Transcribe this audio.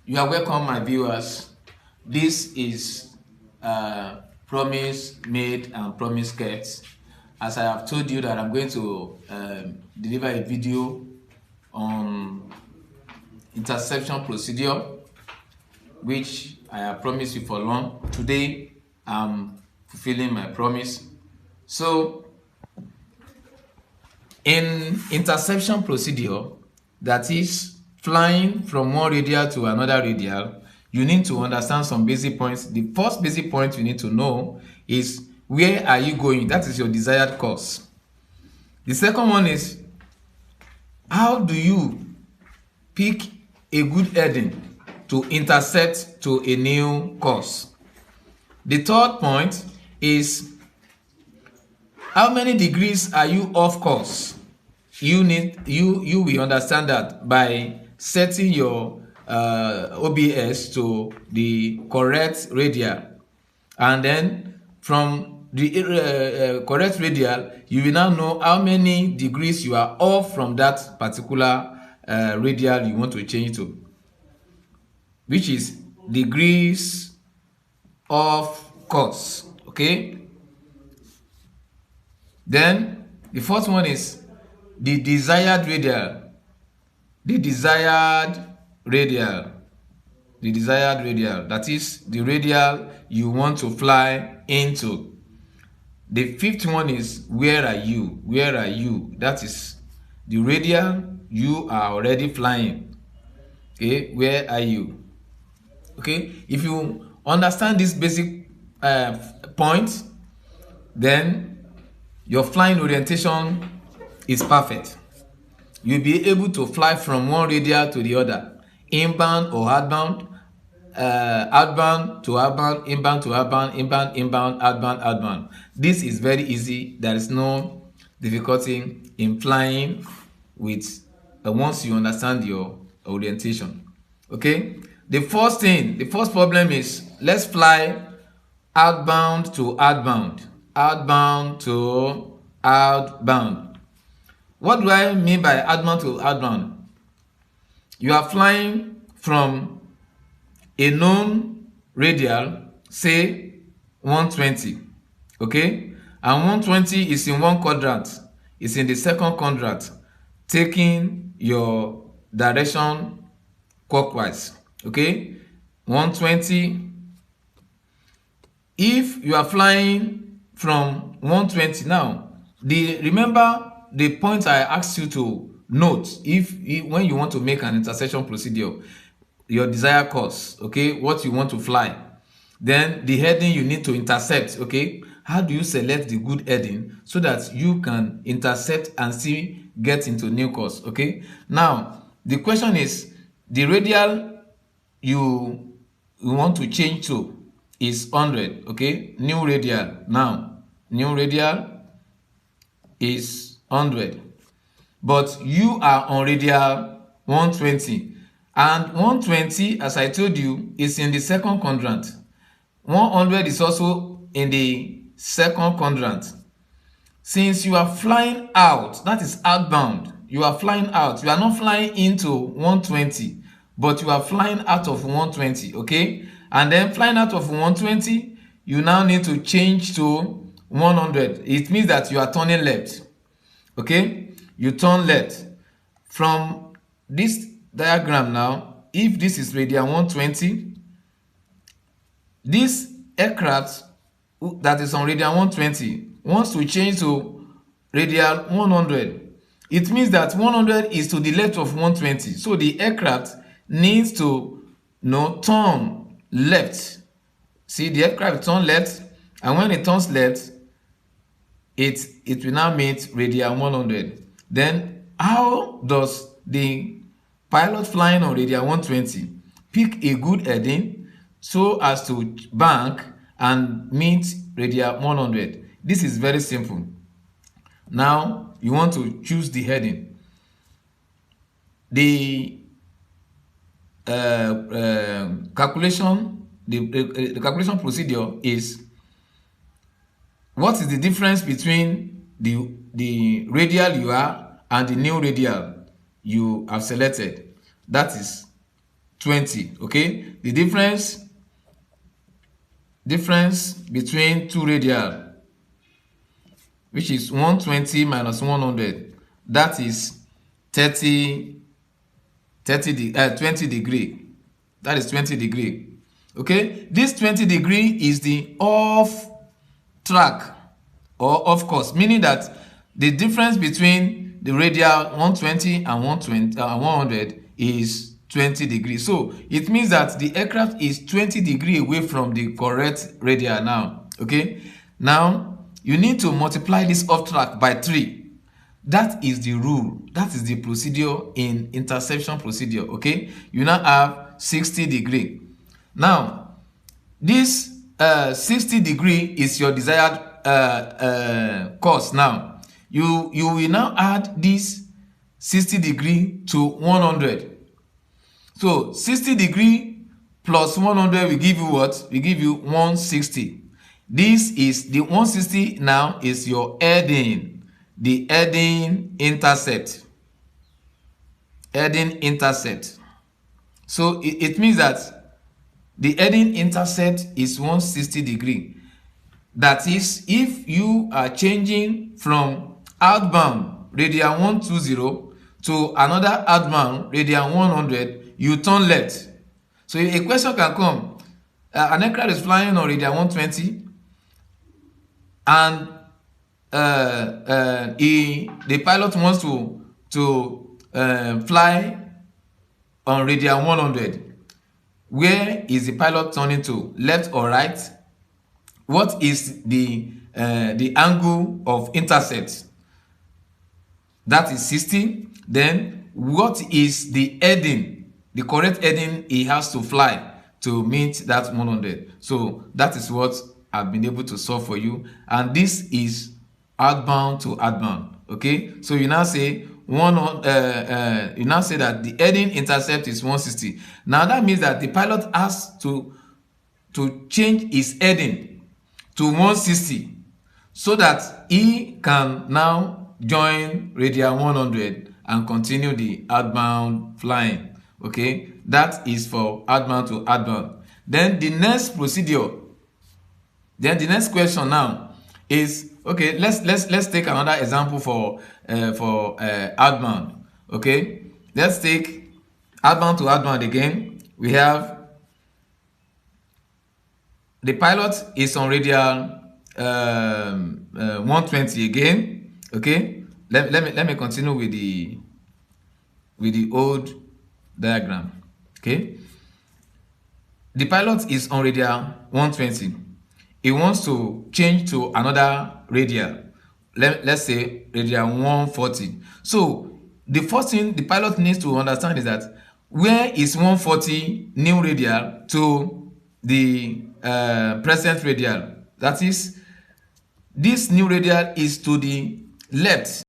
You are welcome, my viewers. This is Promise Made and Promise Kept. As I have told you that I'm going to deliver a video on interception procedure, which I have promised you for long. Today, I'm fulfilling my promise. So, in interception procedure, that is flying from one radial to another radial, you need to understand some basic points. The first basic point you need to know is where are you going? That is your desired course. The second one is how do you pick a good heading to intercept to a new course. The third point is how many degrees are you off course. You will understand that by setting your OBS to the correct radial, and then from the correct radial you will now know how many degrees you are off from that particular radial you want to change to, which is degrees of course. Okay, then the fourth one is the desired radial. The desired radial, that is the radial you want to fly into. The fifth one is where are you? That is the radial you are already flying. Okay, where are you? Okay, if you understand this basic point, then your flying orientation is perfect. You'll be able to fly from one radial to the other, inbound or outbound, outbound to outbound, inbound to outbound, inbound, outbound. This is very easy. There is no difficulty in flying with once you understand your orientation. Okay, the first problem is let's fly outbound to outbound, outbound to outbound. What do I mean by outbound to outbound? You are flying from a known radial, say 120, okay? And 120 is in one quadrant, it's in the second quadrant, taking your direction clockwise, okay? 120. If you are flying from 120 now, remember the point I asked you to note when you want to make an intersection procedure, your desired course, okay, what you want to fly, then the heading you need to intercept. Okay, how do you select the good heading so that you can intercept and still get into new course? Okay, now the question is the radial you want to change to is 100. Okay, new radial. Now new radial is 100, but you are on radial 120, and 120, as I told you, is in the second quadrant. 100 is also in the second quadrant. Since you are flying out, that is outbound, you are flying out, you are not flying into 120, but you are flying out of 120. Okay, and then flying out of 120, you now need to change to 100. It means that you are turning left. Okay, you turn left from this diagram. Now if this is radial 120, this aircraft that is on radial 120 wants to change to radial 100. It means that 100 is to the left of 120, so the aircraft needs to turn left. See, the aircraft turn left, and when it turns left, it will now meet radial 100. Then how does the pilot flying on radial 120 pick a good heading so as to bank and meet radial 100? This is very simple. Now you want to choose the heading. The calculation procedure is, what is the difference between the radial you are and the new radial you have selected? That is 20. Okay, the difference between two radial, which is 120 minus 100, that is 20 degree. That is 20 degree. Okay, this 20 degree is the off track or off course, meaning that the difference between the radial 120 and 100 is 20 degrees. So it means that the aircraft is 20 degrees away from the correct radial now. Okay, now you need to multiply this off track by 3. That is the rule. That is the procedure in interception procedure. Okay, you now have 60 degree. Now this 60 degree is your desired course. Now you will now add this 60 degree to 100. So 60 degree plus 100 will give you what? Will give you 160. This is the 160 now is your heading, the heading intercept. Heading intercept. So it means that the heading intercept is 160 degree. That is, if you are changing from outbound radial 120 to another outbound radial 100, you turn left. So a question can come. An aircraft is flying on radial 120 and the pilot wants to fly on radial 100. Where is the pilot turning to, left or right? What is the angle of intercept? That is 60. Then what is the heading, the correct heading he has to fly to meet that 100? So that is what I've been able to solve for you, and this is outbound to outbound. Okay, so you now say you now say that the heading intercept is 160. Now that means that the pilot has to change his heading to 160 so that he can now join radial 100 and continue the outbound flying. Okay, that is for outbound to outbound. Then the next procedure, then the next question now is, okay, let's take another example for outbound. Okay, let's take outbound to outbound again. We have the pilot is on radial 120 again. Okay, let me continue with the old diagram. Okay, the pilot is on radial 120. He wants to change to another radial. Let's say radial 140. So the first thing the pilot needs to understand is that where is 140 new radial to the present radial? That is, this new radial is to the left.